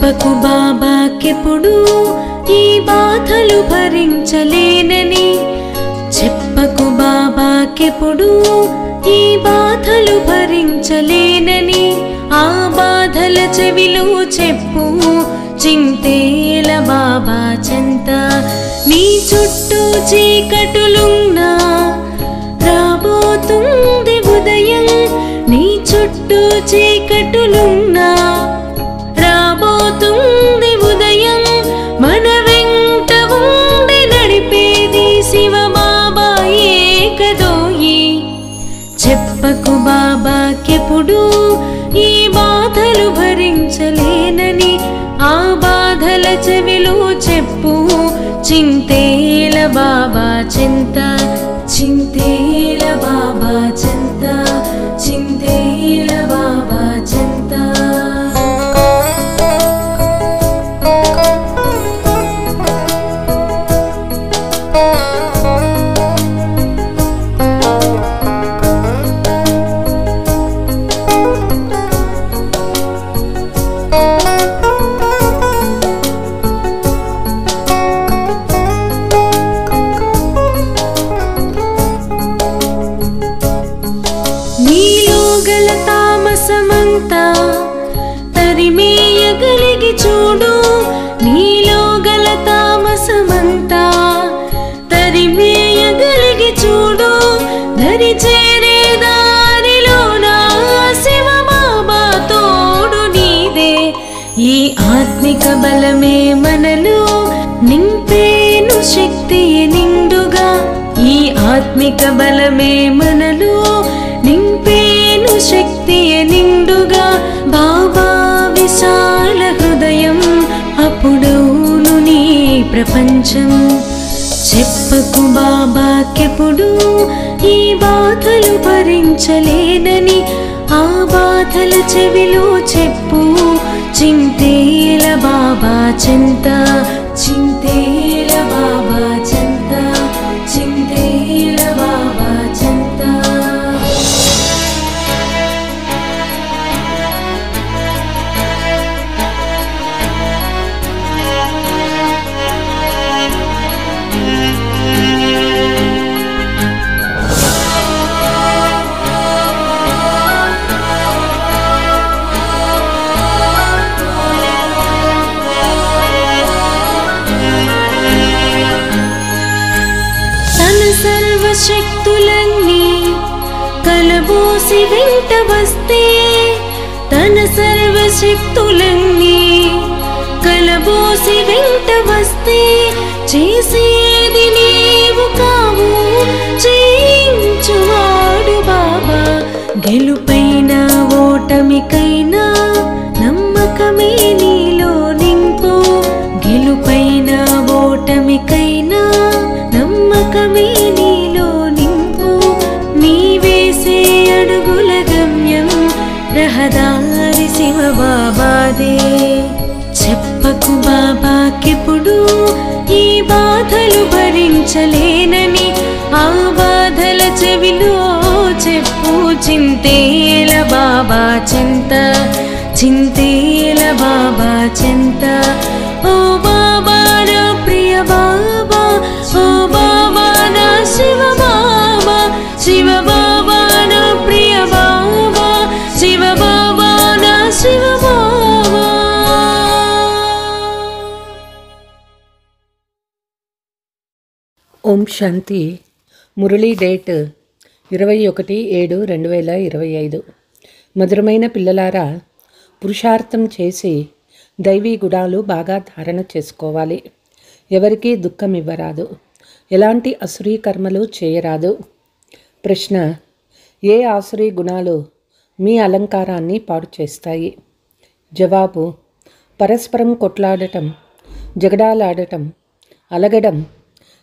చెప్పకు బాబాకెప్పుడు ఈ బాధలు భరించలేనని, చెప్పకు బాబాకెప్పుడు ఈ బాధలు భరించలేనని, ఆ బాధల చెవిలో చెప్పు చింతేల బాబా చెంత. నీ చుట్టూ చీకటులున్నా రాబోతుంది ఉదయం, నీ చుట్టూ చీకటులున్నా రాబోతుంది ఉదయం, మన వెంట ఉండి నడిపేది శివ బాబాయే కదోయి. చెప్పకు బాబాకెప్పుడు ఈ బాధలు భరించలేనని, ఆ బాధల చెవిలో చెప్పు చింతేల బాబా చెంత, చింతేల బాబా చెంత, చింతేల బాబా చెంత. తామసమంతా తరిమేయగలిగి చూడు, నీలో గల తామసమంతా తరిమేయగలిగి చూడు, దరి చేరే దారిలో నా శివ బాబా తోడు నీదే. ఈ ఆత్మిక బలమే మనలో నింపేను శక్తి నిండుగా, ఈ ఆత్మిక బలమే మనలో నింపేను శక్తి నిండుగా. బాబా విశాల హృదయం అప్పుడవును నీ ప్రపంచం. చెప్పకు బాబాకెప్పుడు ఈ బాధలు భరించలేనని, ఆ బాధల చెవిలో చెప్పు చింతేల బాబా చెంత, చింతేల బాబా చెంత, చింతేల బాబా చెంత. సర్వశక్తులన్నీ కలబోసి వెంట వస్తే, తన సర్వశక్తులన్నీ కలబోసి వెంట వస్తే, చేసేది నీవు కావు చేయించువాడు బాబా. గెలుపైనా ఓటమికైనా నమ్మకమే నీలో నింపు, గెలుపైనా ఓటమికైనా నమ్మకమే నీలో నింపు. నీ వేసే అడుగుల గమ్యం రహదారి శివ బాబాదే. చెప్పకు బాబాకెప్పుడు ఈ బాధలు భరించలేనని, ఆ బాధల చెవిలో చెప్పు చింతేల బాబా చెంత, చింతేల బాబా చెంత. ఓ బాబా నా ప్రియ బాబా, ఓ బాబా నా శివ బాబా, శివ బాబా నా ప్రియ బాబా, శివ బాబా నా శివ బాబా. ఓం శాంతి. మురళీ డేట్ 21/7/2025. మధురమైన పిల్లలారా, పురుషార్థం చేసి దైవీ గుణాలు బాగా ధారణ చేసుకోవాలి. ఎవరికీ దుఃఖం ఇవ్వరాదు, ఎలాంటి అసురీ కర్మలు చేయరాదు. ప్రశ్న: ఏ ఆసురీ గుణాలు మీ అలంకారాన్ని పాడు చేస్తాయి? జవాబు: పరస్పరం కొట్లాడటం, జగడాలాడటం, అలగడం,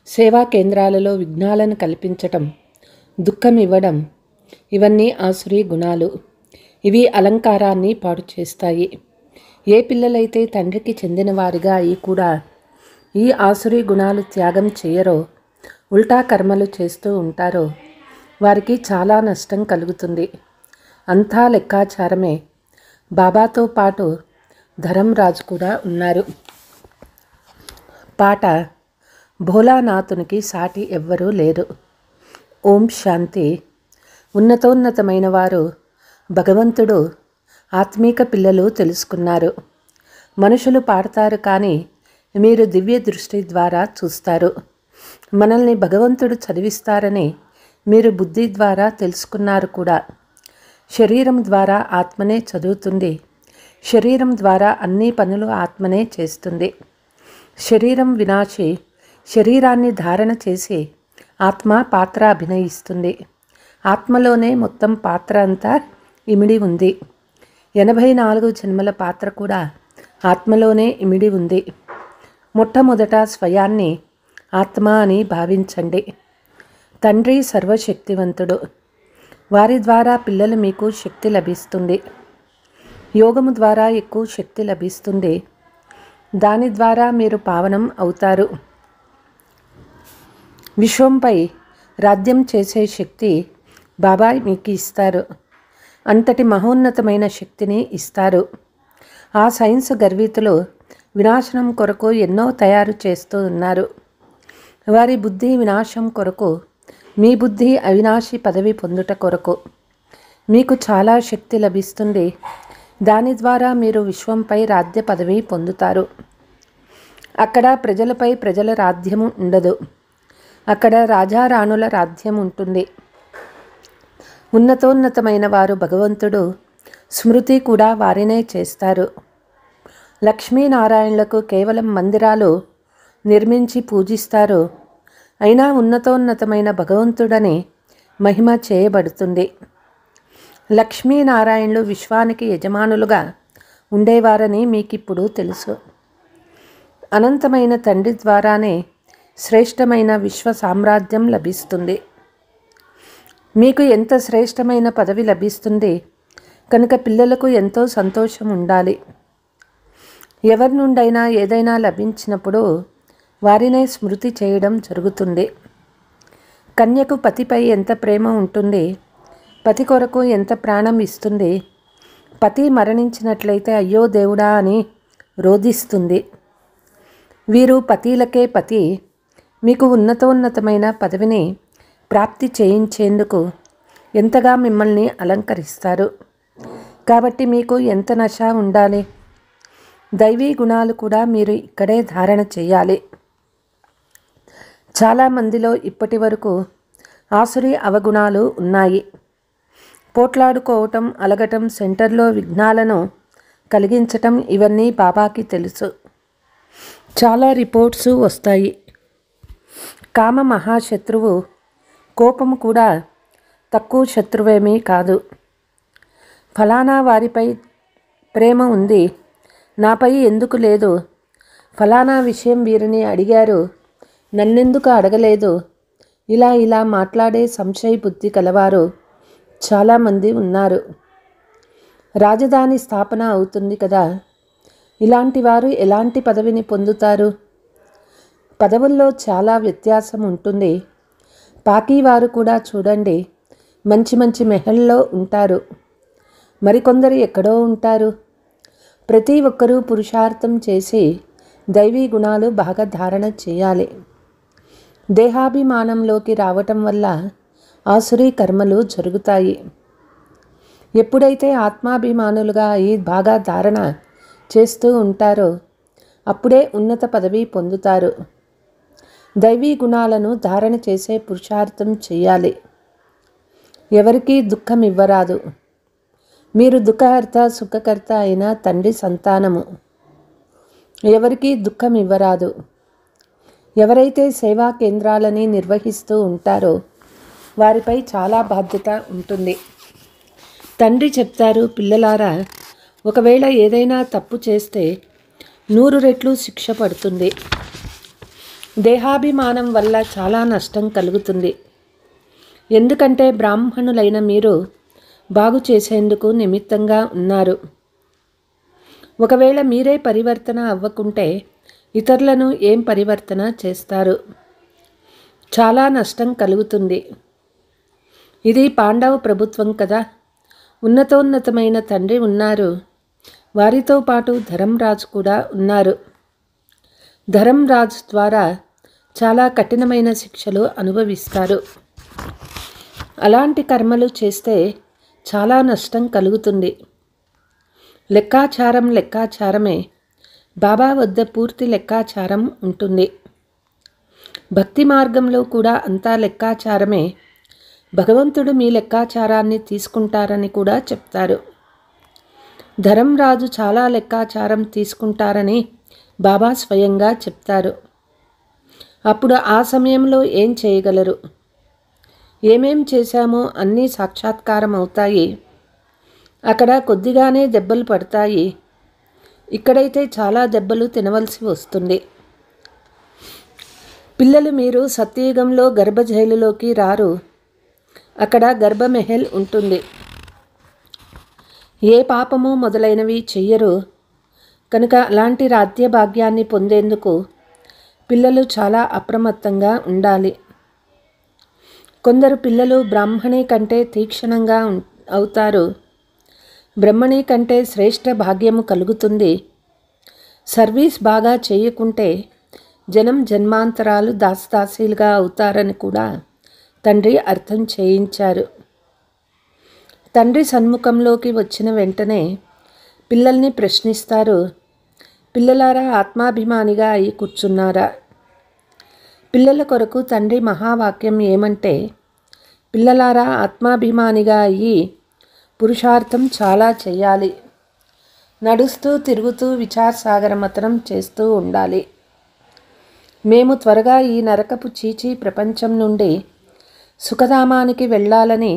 సేవా కేంద్రాలలో విఘ్నాలను కల్పించటం, దుఃఖం ఇవ్వడం, ఇవన్నీ ఆసురీ గుణాలు. ఇవి అలంకారాన్ని పాడు చేస్తాయి. ఏ పిల్లలైతే తండ్రికి చెందినవారిగా అయి కూడా ఈ ఆసురీ గుణాలు త్యాగం చేయరో, ఉల్టా కర్మలు చేస్తూ ఉంటారో, వారికి చాలా నష్టం కలుగుతుంది. అంతా లెక్కాచారమే. బాబాతో పాటు ధరంరాజు కూడా ఉన్నారు. పాట భోలానాథునికి సాటి ఎవ్వరూ లేరు. ఓం శాంతి. ఉన్నతోన్నతమైన వారు భగవంతుడు ఆత్మీక పిల్లలు తెలుసుకున్నారు. మనుషులు పాడతారు కానీ మీరు దివ్య దృష్టి ద్వారా చూస్తారు. మనల్ని భగవంతుడు చదివిస్తారని మీరు బుద్ధి ద్వారా తెలుసుకున్నారు కూడా. శరీరం ద్వారా ఆత్మనే చదువుతుంది. శరీరం ద్వారా అన్ని పనులు ఆత్మనే చేస్తుంది. శరీరం వినాశి. శరీరాన్ని ధారణ చేసి ఆత్మ పాత్ర అభినయిస్తుంది. ఆత్మలోనే మొత్తం పాత్ర అంతా ఇమిడి ఉంది. 84 జన్మల పాత్ర కూడా ఆత్మలోనే ఇమిడి ఉంది. మొట్టమొదట స్వయాన్ని ఆత్మ అని భావించండి. తండ్రి సర్వశక్తివంతుడు. వారి ద్వారా పిల్లలు మీకు శక్తి లభిస్తుంది. యోగము ద్వారా ఎక్కువ శక్తి లభిస్తుంది. దాని ద్వారా మీరు పావనం అవుతారు. విశ్వంపై రాజ్యం చేసే శక్తి బాబా మీకు ఇస్తారు. అంతటి మహోన్నతమైన శక్తిని ఇస్తారు. ఆ సైన్స్ గర్వితులు వినాశనం కొరకు ఎన్నో తయారు చేస్తూ ఉన్నారు. వారి బుద్ధి వినాశం కొరకు, మీ బుద్ధి అవినాశి పదవి పొందుట కొరకు. మీకు చాలా శక్తి లభిస్తుంది. దాని ద్వారా మీరు విశ్వంపై రాజ్య పదవి పొందుతారు. అక్కడ ప్రజలపై ప్రజల రాజ్యము ఉండదు. అక్కడ రాజారాణుల రాజ్యం ఉంటుంది. ఉన్నతోన్నతమైన వారు భగవంతుడు స్మృతి కూడా వారినే చేస్తారు. లక్ష్మీనారాయణులకు కేవలం మందిరాలు నిర్మించి పూజిస్తారు. అయినా ఉన్నతోన్నతమైన భగవంతుడని మహిమ చేయబడుతుంది. లక్ష్మీనారాయణులు విశ్వానికి యజమానులుగా ఉండేవారని మీకిప్పుడు తెలుసు. అనంతమైన తండ్రి ద్వారానే శ్రేష్టమైన విశ్వ సామ్రాజ్యం లభిస్తుంది. మీకు ఎంత శ్రేష్టమైన పదవి లభిస్తుంది కనుక పిల్లలకు ఎంతో సంతోషం ఉండాలి. ఎవరి నుండైనా ఏదైనా లభించినప్పుడు వారినే స్మృతి చేయడం జరుగుతుంది. కన్యకు పతిపై ఎంత ప్రేమ ఉంటుంది, పతి కొరకు ఎంత ప్రాణం ఇస్తుంది. పతి మరణించినట్లయితే అయ్యో దేవుడా అని రోధిస్తుంది. వీరు పతిలకే పతి. మీకు ఉన్నతోన్నతమైన పదవిని ప్రాప్తి చేయించేందుకు ఎంతగా మిమ్మల్ని అలంకరిస్తారు. కాబట్టి మీకు ఎంత నశ ఉండాలి. దైవీ గుణాలు కూడా మీరు ఇక్కడే ధారణ చేయాలి. చాలామందిలో ఇప్పటి వరకు ఆసురి అవగుణాలు ఉన్నాయి. పోట్లాడుకోవటం, అలగటం, సెంటర్లో విఘ్నాలను కలిగించటం ఇవన్నీ బాబాకి తెలుసు. చాలా రిపోర్ట్స్ వస్తాయి. కామ మహాశత్రువు. కోపము కూడా తక్కువ శత్రువేమీ కాదు. ఫలానా వారిపై ప్రేమ ఉంది, నాపై ఎందుకు లేదు? ఫలానా విషయం వీరిని అడిగారు, నన్నెందుకు అడగలేదు? ఇలా మాట్లాడే సంశయ బుద్ధి కలవారు చాలామంది ఉన్నారు. రాజధాని స్థాపన అవుతుంది కదా, ఇలాంటి వారు ఎలాంటి పదవిని పొందుతారు? పదవుల్లో చాలా వ్యత్యాసం ఉంటుంది. పాకీవారు కూడా చూడండి, మంచి మంచి మెహల్లో ఉంటారు. మరికొందరు ఎక్కడో ఉంటారు. ప్రతి ఒక్కరూ పురుషార్థం చేసి దైవీ గుణాలు బాగా ధారణ చేయాలి. దేహాభిమానంలోకి రావటం వల్ల ఆసురీ కర్మలు జరుగుతాయి. ఎప్పుడైతే ఆత్మాభిమానులుగా అయి బాగా ధారణ చేస్తూ ఉంటారో అప్పుడే ఉన్నత పదవి పొందుతారు. దైవీ గుణాలను ధారణ చేసే పురుషార్థం చేయాలి. ఎవరికీ దుఃఖం ఇవ్వరాదు. మీరు దుఃఖహర్త సుఖకర్త అయిన తండ్రి సంతానము. ఎవరికీ దుఃఖం ఇవ్వరాదు. ఎవరైతే సేవా కేంద్రాలని నిర్వహిస్తూ ఉంటారో వారిపై చాలా బాధ్యత ఉంటుంది. తండ్రి చెప్తారు, పిల్లలారా, ఒకవేళ ఏదైనా తప్పు చేస్తే 100 రెట్లు శిక్ష పడుతుంది. దేహాభిమానం వల్ల చాలా నష్టం కలుగుతుంది. ఎందుకంటే బ్రాహ్మణులైన మీరు బాగు చేసేందుకు నిమిత్తంగా ఉన్నారు. ఒకవేళ మీరే పరివర్తన అవ్వకుంటే ఇతరులను ఏం పరివర్తన చేస్తారు? చాలా నష్టం కలుగుతుంది. ఇది పాండవ ప్రభుత్వం కదా. ఉన్నతోన్నతమైన తండ్రి ఉన్నారు. వారితో పాటు ధర్మరాజు కూడా ఉన్నారు. ధర్మరాజు ద్వారా చాలా కఠినమైన శిక్షలు అనుభవిస్తారు. అలాంటి కర్మలు చేస్తే చాలా నష్టం కలుగుతుంది. లెక్కాచారమే. బాబా వద్ద పూర్తి లెక్కాచారం ఉంటుంది. భక్తి మార్గంలో కూడా అంతా లెక్కాచారమే. భగవంతుడు మీ లెక్కాచారాన్ని తీసుకుంటారని కూడా చెప్తారు. ధర్మరాజు చాలా లెక్కాచారం తీసుకుంటారని బాబా స్వయంగా చెప్తారు. అప్పుడు ఆ సమయంలో ఏం చేయగలరు? ఏమేం చేశామో అన్నీ సాక్షాత్కారం అవుతాయి. అక్కడ కొద్దిగానే దెబ్బలు పడతాయి. ఇక్కడైతే చాలా దెబ్బలు తినవలసి వస్తుంది. పిల్లలు, మీరు సత్యయుగంలో గర్భజైలులోకి రారు. అక్కడ గర్భమెహల్ ఉంటుంది. ఏ పాపము మొదలైనవి చెయ్యరు. కనుక అలాంటి రాజ్య భాగ్యాన్ని పొందేందుకు పిల్లలు చాలా అప్రమత్తంగా ఉండాలి. కొందరు పిల్లలు బ్రాహ్మణి కంటే తీక్షణంగా అవుతారు. బ్రహ్మణి కంటే శ్రేష్ఠ భాగ్యము కలుగుతుంది. సర్వీస్ బాగా చేయకుంటే జన్మాంతరాలు దాసదాసీలుగా అవుతారని కూడా తండ్రి అర్థం చేయించారు. తండ్రి సన్ముఖంలోకి వచ్చిన వెంటనే పిల్లల్ని ప్రశ్నిస్తారు, పిల్లలారా ఆత్మాభిమానిగా అయి కూర్చున్నారా? పిల్లల కొరకు తండ్రి మహావాక్యం ఏమంటే, పిల్లలారా ఆత్మాభిమానిగా అయ్యి పురుషార్థం చాలా చెయ్యాలి. నడుస్తూ తిరుగుతూ విచారసాగర మథనం చేస్తూ ఉండాలి. మేము త్వరగా ఈ నరకపు చీచీ ప్రపంచం నుండి సుఖధామానికి వెళ్ళాలని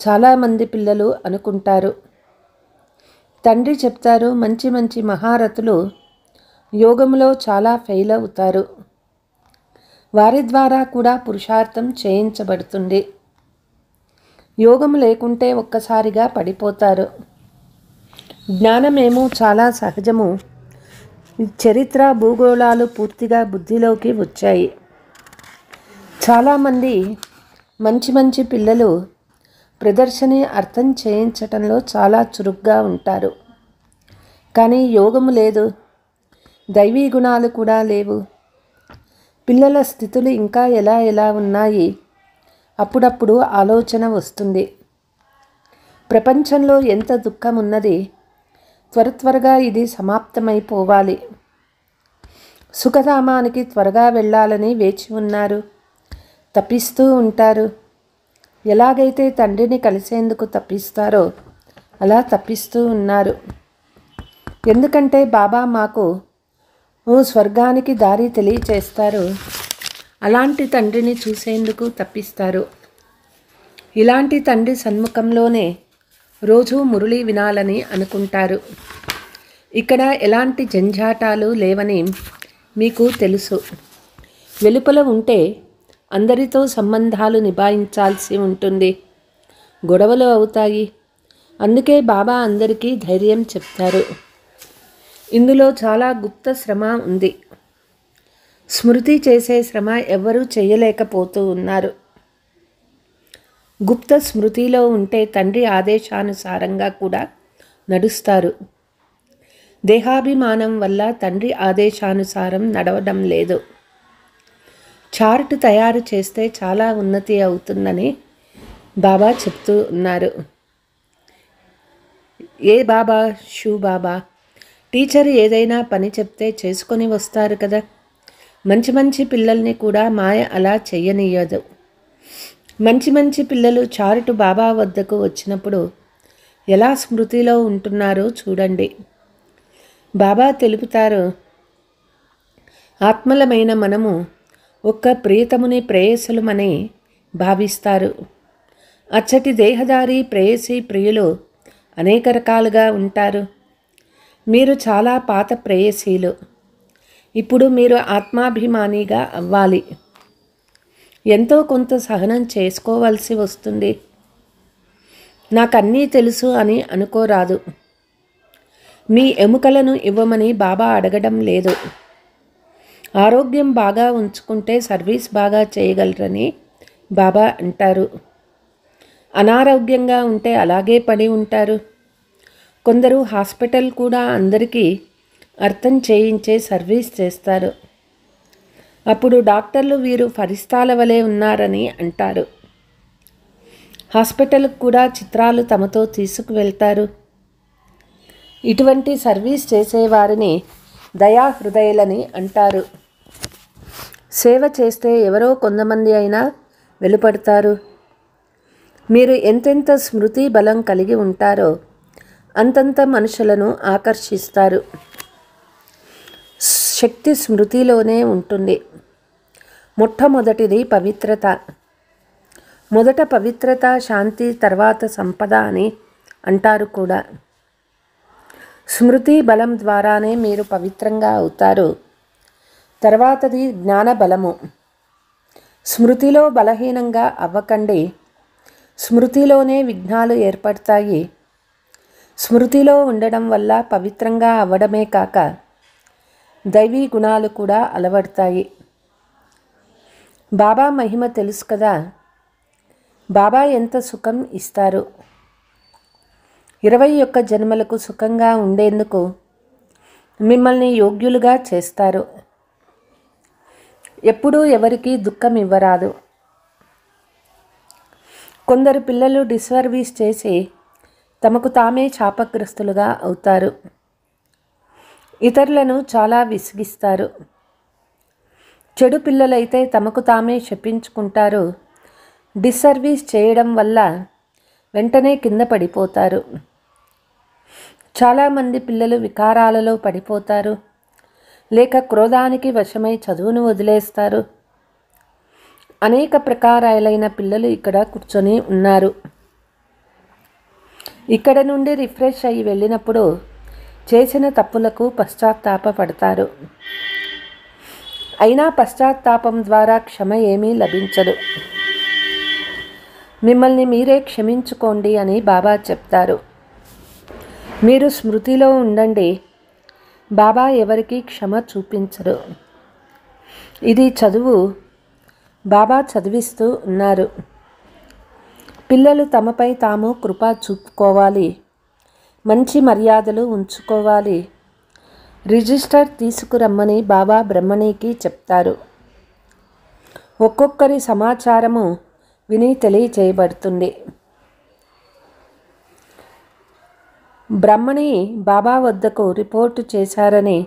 చాలామంది పిల్లలు అనుకుంటారు. తండ్రి చెప్తారు, మంచి మంచి మహారథులు యోగంలో చాలా ఫెయిల్ అవుతారు. వారి ద్వారా కూడా పురుషార్థం చేయించబడుతుంది. యోగం లేకుంటే ఒక్కసారిగా పడిపోతారు. జ్ఞానమేమో చాలా సహజము. చరిత్ర, భూగోళాలు పూర్తిగా బుద్ధిలోకి వచ్చాయి. చాలామంది మంచి మంచి పిల్లలు ప్రదర్శని అర్థం చేయించటంలో చాలా చురుగ్గా ఉంటారు. కానీ యోగము లేదు, దైవీ గుణాలు కూడా లేవు. పిల్లల స్థితులు ఇంకా ఎలా ఉన్నాయి? అప్పుడప్పుడు ఆలోచన వస్తుంది. ప్రపంచంలో ఎంత దుఃఖం ఉన్నది, త్వరగా ఇది సమాప్తమైపోవాలి. సుఖధామానికి త్వరగా వెళ్ళాలని వేచి ఉన్నారు. తపిస్తూ ఉంటారు. ఎలాగైతే తండ్రిని కలిసేందుకు తప్పిస్తారో అలా తప్పిస్తూ ఉన్నారు. ఎందుకంటే బాబా మాకు స్వర్గానికి దారి తెలియచేస్తారు. అలాంటి తండ్రిని చూసేందుకు తప్పిస్తారు. ఇలాంటి తండ్రి సన్ముఖంలోనే రోజూ మురళి వినాలని అనుకుంటారు. ఇక్కడ ఎలాంటి జంఝాటాలు లేవని మీకు తెలుసు. వెలుపల ఉంటే అందరితో సంబంధాలు నిభాయించాల్సి ఉంటుంది. గొడవలు అవుతాయి. అందుకే బాబా అందరికీ ధైర్యం చెప్తారు. ఇందులో చాలా గుప్త శ్రమ ఉంది. స్మృతి చేసే శ్రమ ఎవ్వరూ చేయలేకపోతూ ఉన్నారు. గుప్త స్మృతిలో ఉంటే తండ్రి ఆదేశానుసారంగా కూడా నడుస్తారు. దేహాభిమానం వల్ల తండ్రి ఆదేశానుసారం నడవడం లేదు. చార్ట్ తయారు చేస్తే చాలా ఉన్నతి అవుతుందని బాబా చెప్తూ ఉన్నారు. ఏ బాబా? షూ బాబా. టీచర్ ఏదైనా పని చెప్తే చేసుకొని వస్తారు కదా. మంచి మంచి పిల్లల్ని కూడా మాయ అలా చెయ్యనియ్యదు. మంచి మంచి పిల్లలు చారుటు బాబా వద్దకు వచ్చినప్పుడు ఎలా స్మృతిలో ఉంటున్నారో చూడండి. బాబా తెలుపుతారు, ఆత్మలమైన మనము ఒక్క ప్రియతముని ప్రేయసులమని భావిస్తారు. అచ్చటి దేహదారి ప్రేయసి ప్రియులు అనేక రకాలుగా ఉంటారు. మీరు చాలా పాత ప్రేయసీలు. ఇప్పుడు మీరు ఆత్మాభిమానిగా అవ్వాలి. ఎంతో కొంత సహనం చేసుకోవాల్సి వస్తుంది. నాకన్నీ తెలుసు అని అనుకోరాదు. మీ ఎముకలను ఇవ్వమని బాబా అడగడం లేదు. ఆరోగ్యం బాగా ఉంచుకుంటే సర్వీస్ బాగా చేయగలరని బాబా అంటారు. అనారోగ్యంగా ఉంటే అలాగే పడి ఉంటారు. కొందరు హాస్పిటల్ కూడా అందరికీ అర్థం చేయించే సర్వీస్ చేస్తారు. అప్పుడు డాక్టర్లు వీరు ఫరిస్తాల వలె ఉన్నారని అంటారు. హాస్పిటల్కు కూడా చిత్రాలు తమతో తీసుకువెళ్తారు. ఇటువంటి సర్వీస్ చేసేవారిని దయాహృదయులని అంటారు. సేవ చేస్తే ఎవరో కొంతమంది అయినా వెలుపడతారు. మీరు ఎంతెంత స్మృతి బలం కలిగి ఉంటారో అంతంత మనుషులను ఆకర్షిస్తారు. శక్తి స్మృతిలోనే ఉంటుంది. మొట్టమొదటిది పవిత్రత. మొదట పవిత్రత, శాంతి, తర్వాత సంపద అని అంటారు కూడా. స్మృతి బలం ద్వారానే మీరు పవిత్రంగా అవుతారు. తర్వాతది జ్ఞాన బలము. స్మృతిలో బలహీనంగా అవ్వకండి. స్మృతిలోనే విఘ్నాలు ఏర్పడతాయి. స్మృతిలో ఉండడం వల్ల పవిత్రంగా అవ్వడమే కాక దైవీ గుణాలు కూడా అలవడతాయి. బాబా మహిమ తెలుసు కదా. బాబా ఎంత సుఖం ఇస్తారు. 21 జన్మలకు సుఖంగా ఉండేందుకు మిమ్మల్ని యోగ్యులుగా చేస్తారు. ఎప్పుడూ ఎవరికీ దుఃఖం ఇవ్వరాదు. కొందరు పిల్లలు డిసర్వీస్ చేసి తమకు తామే శాపగ్రస్తులుగా అవుతారు. ఇతరులను చాలా విసిగిస్తారు. చెడు పిల్లలైతే తమకు తామే శపించుకుంటారు. డిసర్వీస్ చేయడం వల్ల వెంటనే కింద పడిపోతారు. చాలామంది పిల్లలు వికారాలలో పడిపోతారు. లేక క్రోధానికి వశమై చదువును వదిలేస్తారు. అనేక ప్రకారాలైన పిల్లలు ఇక్కడ కూర్చొని ఉన్నారు. ఇక్కడ నుండి రిఫ్రెష్ అయ్యి వెళ్ళినప్పుడు చేసిన తప్పులకు పశ్చాత్తాపపడతారు. అయినా పశ్చాత్తాపం ద్వారా క్షమ ఏమీ లభించదు. మిమ్మల్ని మీరే క్షమించుకోండి అని బాబా చెప్తారు. మీరు స్మృతిలో ఉండండి. బాబా ఎవరికీ క్షమ చూపించరు. ఇది చదువు. బాబా చదివిస్తూ ఉన్నారు. పిల్లలు తమపై తాము కృప చూపుకోవాలి. మంచి మర్యాదలు ఉంచుకోవాలి. రిజిస్టర్ తీసుకురమ్మని బాబా బ్రహ్మణికి చెప్తారు. ఒక్కొక్కరి సమాచారము విని తెలియచేయబడుతుంది. బ్రహ్మణి బాబా వద్దకు రిపోర్టు చేశారని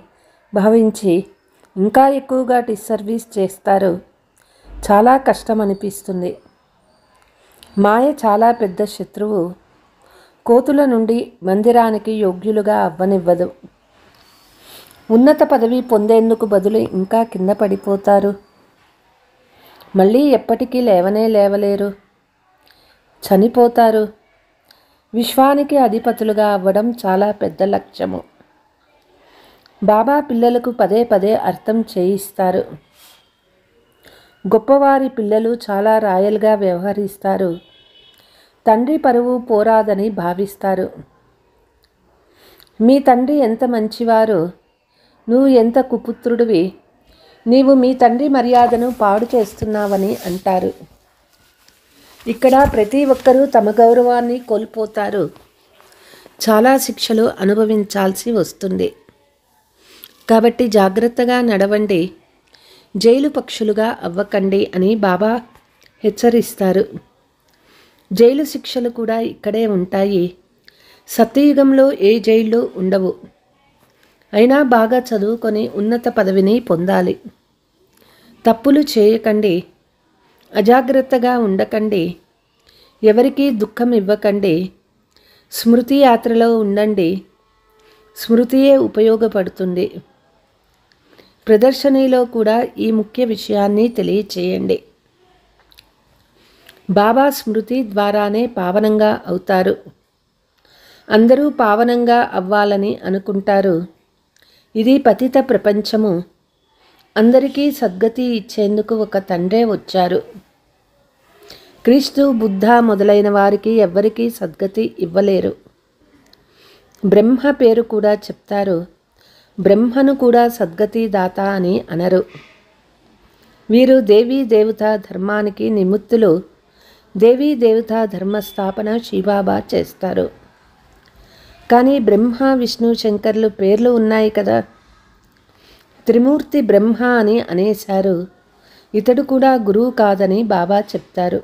భావించి ఇంకా ఎక్కువగా డిసర్వీస్ చేస్తారు. చాలా కష్టం అనిపిస్తుంది. మాయ చాలా పెద్ద శత్రువు. కోతుల నుండి మందిరానికి యోగ్యులుగా అవ్వనివ్వదు. ఉన్నత పదవి పొందేందుకు బదులు ఇంకా కింద పడిపోతారు. మళ్ళీ ఎప్పటికీ లేవనే లేవలేరు. చనిపోతారు. విశ్వానికి అధిపతులుగా అవ్వడం చాలా పెద్ద లక్ష్యము. బాబా పిల్లలకు పదే పదే అర్థం చేయిస్తారు. గొప్పవారి పిల్లలు చాలా రాయల్గా వ్యవహరిస్తారు. తండ్రి పరువు పోరాదని భావిస్తారు. మీ తండ్రి ఎంత మంచివారు, నువ్వు ఎంత కుపుత్రుడివి, నీవు మీ తండ్రి మర్యాదను పాడు చేస్తున్నావని అంటారు. ఇక్కడ ప్రతి ఒక్కరూ తమ గౌరవాన్ని కోల్పోతారు. చాలా శిక్షలు అనుభవించాల్సి వస్తుంది. కాబట్టి జాగ్రత్తగా నడవండి. జైలు పక్షులుగా అవ్వకండి అని బాబా హెచ్చరిస్తారు. జైలు శిక్షలు కూడా ఇక్కడే ఉంటాయి. సత్యయుగంలో ఏ జైళ్ళు ఉండవు. అయినా బాగా చదువుకొని ఉన్నత పదవిని పొందాలి. తప్పులు చేయకండి. అజాగ్రత్తగా ఉండకండి. ఎవరికీ దుఃఖం ఇవ్వకండి. స్మృతి యాత్రలో ఉండండి. స్మృతియే ఉపయోగపడుతుంది. ప్రదర్శనలో కూడా ఈ ముఖ్య విషయాన్ని తెలియచేయండి. బాబా స్మృతి ద్వారానే పావనంగా అవుతారు. అందరూ పావనంగా అవ్వాలని అనుకుంటారు. ఇది పతిత ప్రపంచము. అందరికీ సద్గతి ఇచ్చేందుకు ఒక తండ్రే వచ్చారు. క్రీస్తు, బుద్ధ మొదలైన వారికి ఎవ్వరికీ సద్గతి ఇవ్వలేరు. బ్రహ్మ పేరు కూడా చెప్తారు. బ్రహ్మను కూడా సద్గతి దాత అని అనరు. వీరు దేవీ దేవత ధర్మానికి నిమిత్తులు. దేవీ దేవత ధర్మస్థాపన శివబాబా చేస్తారు. కానీ బ్రహ్మ విష్ణు శంకర్లు పేర్లు ఉన్నాయి కదా. త్రిమూర్తి బ్రహ్మ అని అనేశారు. ఇతడు కూడా గురువు కాదని బాబా చెప్తారు.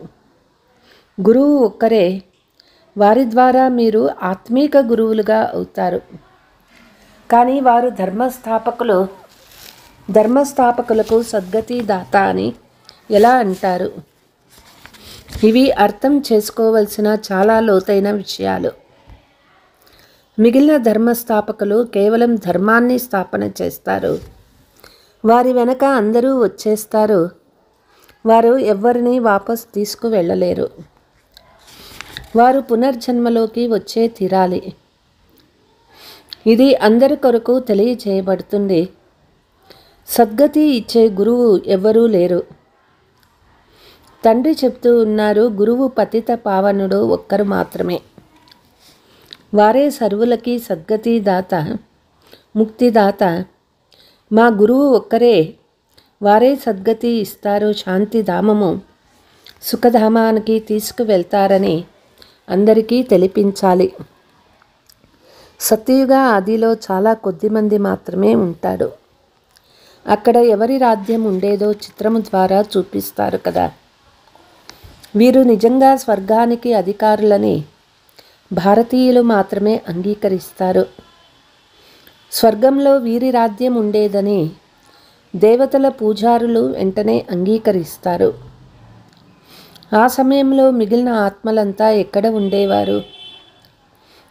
గురువు ఒక్కరే. వారి ద్వారా మీరు ఆత్మీక గురువులుగా అవుతారు. కానీ వారు ధర్మస్థాపకులకు సద్గతి దాత అని ఎలా అంటారు? ఇవి అర్థం చేసుకోవలసిన చాలా లోతైన విషయాలు. మిగిలిన ధర్మస్థాపకులు కేవలం ధర్మాన్ని స్థాపన చేస్తారు. వారి వెనక అందరూ వచ్చేస్తారు. వారు ఎవ్వరిని వాపస్ తీసుకువెళ్ళలేరు. వారు పునర్జన్మలోకి వచ్చే తీరాలి. ఇది అందరి కొరకు తెలియజేయబడుతుంది. సద్గతి ఇచ్చే గురువు ఎవ్వరూ లేరు. తండ్రి చెప్తూ ఉన్నారు, గురువు పతిత పావనుడు ఒక్కరు మాత్రమే. వారే సర్వులకి సద్గతి దాత, ముక్తిదాత. మా గురువు ఒక్కరే. వారే సద్గతి ఇస్తారు, శాంతిధామము సుఖధామానికి తీసుకువెళ్తారని అందరికీ తెలిపించాలి. సత్యయుగ ఆదిలో చాలా కొద్దిమంది మాత్రమే ఉంటారు. అక్కడ ఎవరి రాజ్యం ఉండేదో చిత్రము ద్వారా చూపిస్తారు కదా. వీరు నిజంగా స్వర్గానికి అధికారులని భారతీయులు మాత్రమే అంగీకరిస్తారు. స్వర్గంలో వీరి రాజ్యం ఉండేదని దేవతల పూజారులు వెంటనే అంగీకరిస్తారు. ఆ సమయంలో మిగిలిన ఆత్మలంతా ఎక్కడ ఉండేవారు?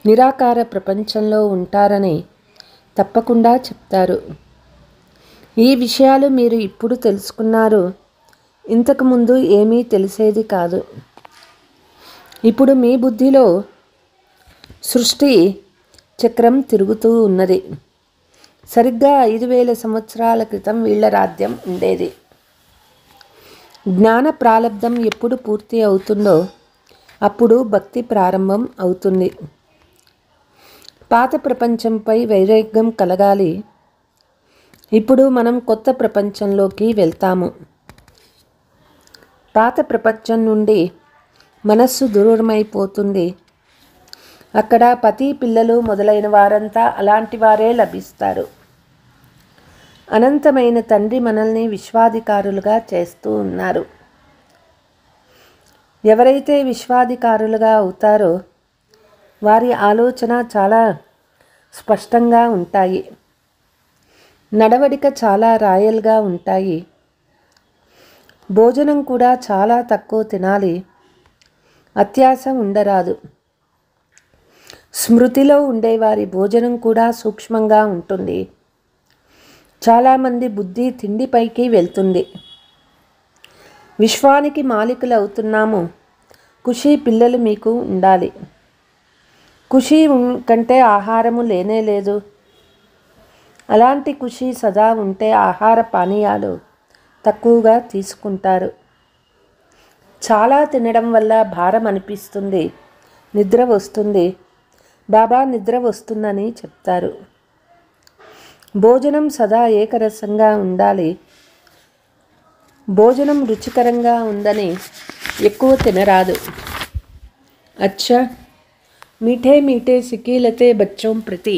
నిరాకార ప్రపంచంలో ఉంటారని తప్పకుండా చెప్తారు. ఈ విషయాలు మీరు ఇప్పుడు తెలుసుకున్నారు. ఇంతకుముందు ఏమీ తెలిసేది కాదు. ఇప్పుడు మీ బుద్ధిలో సృష్టి చక్రం తిరుగుతూ ఉన్నది. సరిగ్గా 5000 సంవత్సరాల క్రితం వీళ్ళ రాజ్యం ఉండేది. జ్ఞాన ప్రాలబ్ధం ఎప్పుడు పూర్తి అవుతుందో అప్పుడు భక్తి ప్రారంభం అవుతుంది. పాత ప్రపంచంపై వైరాగ్యం కలగాలి. ఇప్పుడు మనం కొత్త ప్రపంచంలోకి వెళ్తాము. పాత ప్రపంచం నుండి మనస్సు దూరమైపోతుంది. అక్కడ పతి పిల్లలు మొదలైన వారంతా అలాంటి వారే లభిస్తారు. అనంతమైన తండ్రి మనల్ని విశ్వాధికారులుగా చేస్తూ ఉన్నారు. ఎవరైతే విశ్వాధికారులుగా అవుతారో వారి ఆలోచన చాలా స్పష్టంగా ఉంటాయి. నడవడిక చాలా రాయల్గా ఉంటాయి. భోజనం కూడా చాలా తక్కువ తినాలి. అత్యాశ ఉండరాదు. స్మృతిలో ఉండేవారి భోజనం కూడా సూక్ష్మంగా ఉంటుంది. చాలామంది బుద్ధి తిండిపైకి వెళ్తుంది. విశ్వానికి మాలికులు అవుతున్నాము. ఖుషీ పిల్లలు మీకు ఉండాలి. ఖుషీ కంటే ఆహారము లేనే లేదు. అలాంటి ఖుషీ సదా ఉంటే ఆహార పానీయాలు తక్కువగా తీసుకుంటారు. చాలా తినడం వల్ల భారం అనిపిస్తుంది, నిద్ర వస్తుంది. బాబా నిద్ర వస్తుందని చెప్తారు. భోజనం సదా ఏకరసంగా ఉండాలి. భోజనం రుచికరంగా ఉందని ఎక్కువ తినరాదు. అచ్చా, मीठे मीठे सिकीलते बच्चों प्रति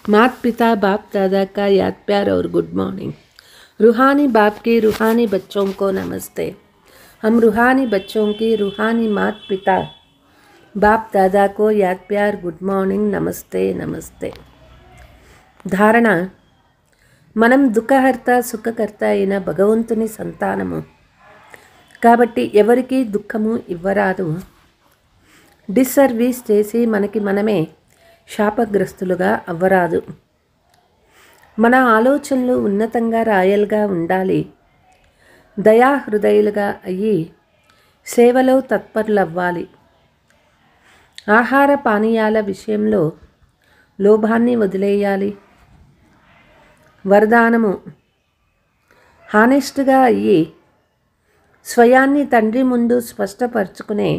मात पिता बाप दादा का याद प्यार और गुड मॉर्निंग। रूहानी बाप के रूहानी बच्चों को नमस्ते। हम रूहानी बच्चों की रूहानी मात पिता बाप दादा को याद प्यार गुड मॉर्निंग नमस्ते नमस्ते। ధారణ: మనం దుఃఖహర్త సుఖకర్త అయిన భగవంతుని సంతానము కాబట్టి ఎవరికీ దుఃఖము ఇవ్వరాదు. డిస్సర్వీస్ చేసి మనకి మనమే శాపగ్రస్తులుగా అవ్వరాదు. మన ఆలోచనలు ఉన్నతంగా రాయల్గా ఉండాలి. దయాహృదయులుగా అయ్యి సేవలో తత్పరులవ్వాలి. ఆహార పానీయాల విషయంలో లోభాన్ని వదిలేయాలి. వరదానము: హానెస్ట్గా అయ్యి స్వయాన్ని తండ్రి ముందు స్పష్టపరచుకునే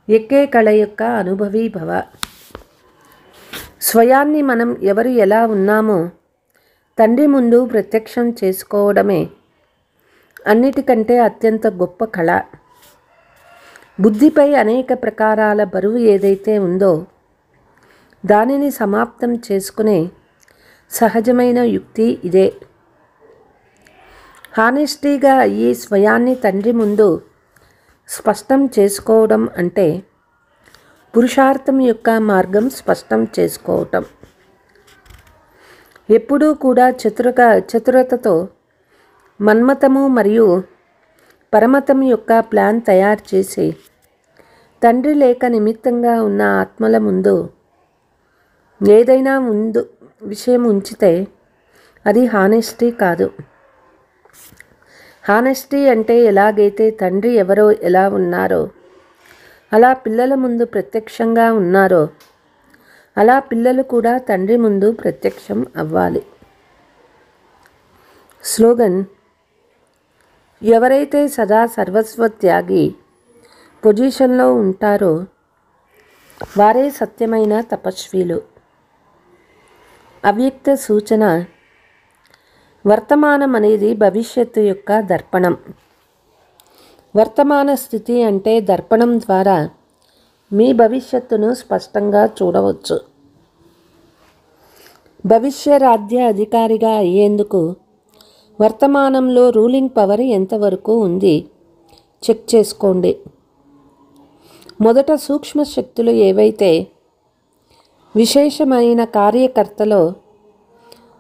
ఎక్కే కళ యొక్క అనుభవీ భవ. స్వయాన్ని మనం ఎవరు ఎలా ఉన్నామో తండ్రి ముందు ప్రత్యక్షం చేసుకోవడమే అన్నిటికంటే అత్యంత గొప్ప కళ. బుద్ధిపై అనేక ప్రకారాల బరువు ఏదైతే ఉందో దానిని సమాప్తం చేసుకునే సహజమైన యుక్తి ఇదే. హానెస్టీగా ఈ స్వయాన్ని తండ్రి ముందు స్పష్టం చేసుకోవడం అంటే పురుషార్థం యొక్క మార్గం స్పష్టం చేసుకోవటం. ఎప్పుడూ కూడా చతురతతో మన్మతము మరియు పరమతం యొక్క ప్లాన్ తయారు చేసి తండ్రి లేక నిమిత్తంగా ఉన్న ఆత్మల ముందు ఏదైనా విషయం ఉంచితే అది హానెస్టీ కాదు. హానెస్టీ అంటే ఎలాగైతే తండ్రి ఎవరో ఎలా ఉన్నారో అలా పిల్లల ముందు ప్రత్యక్షంగా ఉన్నారో అలా పిల్లలు కూడా తండ్రి ముందు ప్రత్యక్షం అవ్వాలి. స్లోగన్: ఎవరైతే సదా సర్వస్వ త్యాగి పొజిషన్లో ఉంటారో వారే సత్యమైన తపస్వీలు. అవ్యక్త సూచన: వర్తమానం అనేది భవిష్యత్తు యొక్క దర్పణం. వర్తమాన స్థితి అంటే దర్పణం ద్వారా మీ భవిష్యత్తును స్పష్టంగా చూడవచ్చు. భవిష్య రాజ్య అధికారిగా అయ్యేందుకు వర్తమానంలో రూలింగ్ పవర్ ఎంతవరకు ఉంది చెక్ చేసుకోండి. మొదట సూక్ష్మ శక్తులు ఏవైతే విశేషమైన కార్యకర్తలో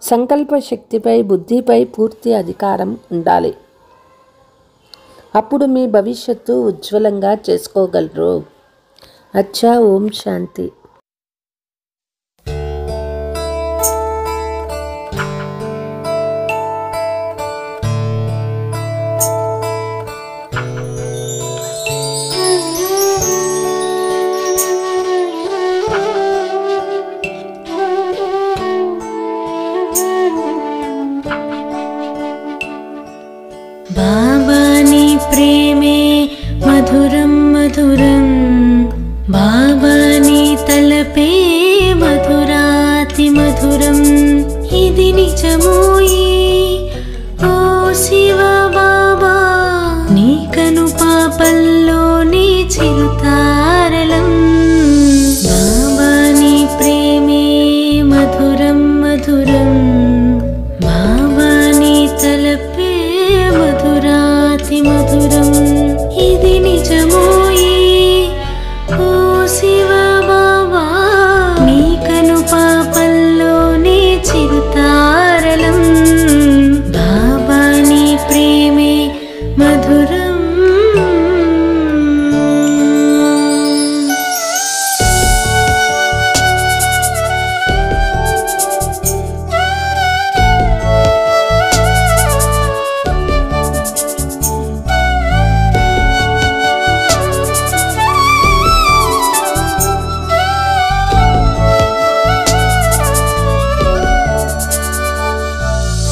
సంకల్ప శక్తిపై బుద్ధిపై పూర్తి అధికారం ఉండాలి. అప్పుడు మీ భవిష్యత్తు ఉజ్వలంగా చేసుకోగలరు. అచ్చా. ఓం శాంతి. బాబాని ప్రేమే మధురం మధురం, బాబాని తలపే మధురాతి మధురం. ఇది నిజమోయి ఓ శివ బాబా, నీ కను పాపల్లోని చిరుతారలం. బాబాని ప్రేమే మధురం మధురం, బాబాని తలపే మధురాతి మధురం. ఇది నిజమోయి ఓ శివ బాబా, నీ కను పాపల్లోనే చిరుతారలం. బాబాని ప్రేమే మధురం.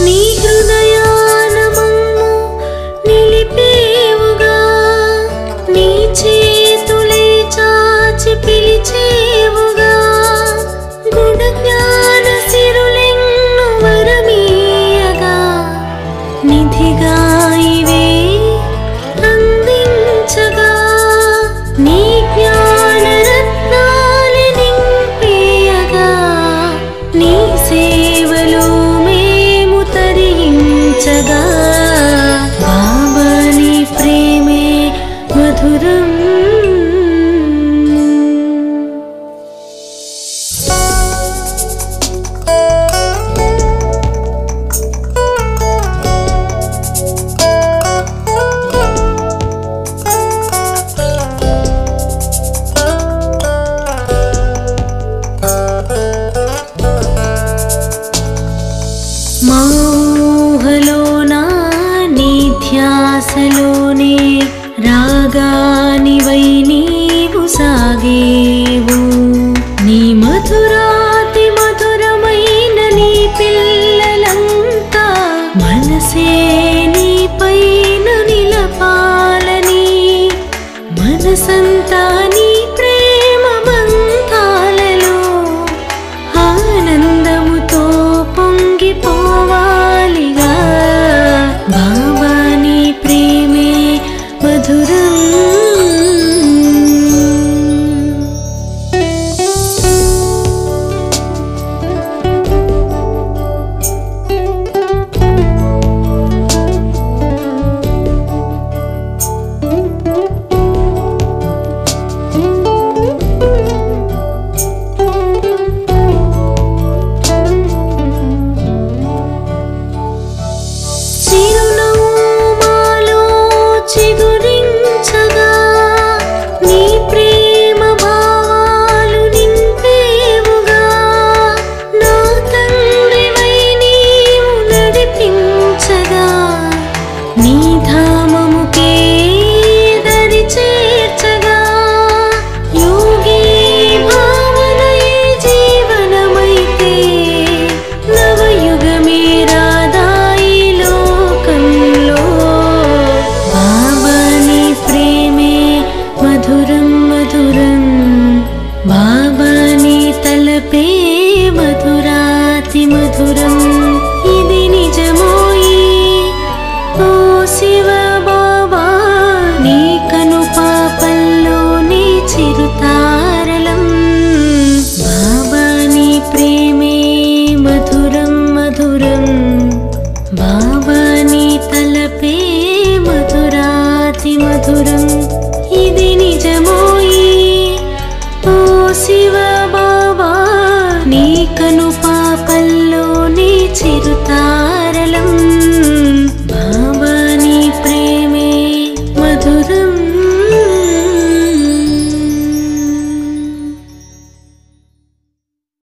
నీ హృదయాన మమ్ము నిలిపేవుగా, నీ చేతులే చాచి పిలిచేవుగా. గుణ జ్ఞాన సిరులెన్ను వరమీయగా, నిధిగా ఇవే అందించగా. నీ జ్ఞాన రత్నాలు నింపేయగా, నీ సేవలో తరించగా. బాబాని ప్రేమే మధురం. మోహలోనా నీ ధ్యాసలోనే రాగానివై నీవు సాగేవు. నీ మధురాతి మధురమైన నీ పిల్లలంతా మనసే నీ పైన నిలపాలని, మనసంతా నీ ప్రేమ బంధాలలో ఆనందముతో పొంగిపోవాలిగా. మధురం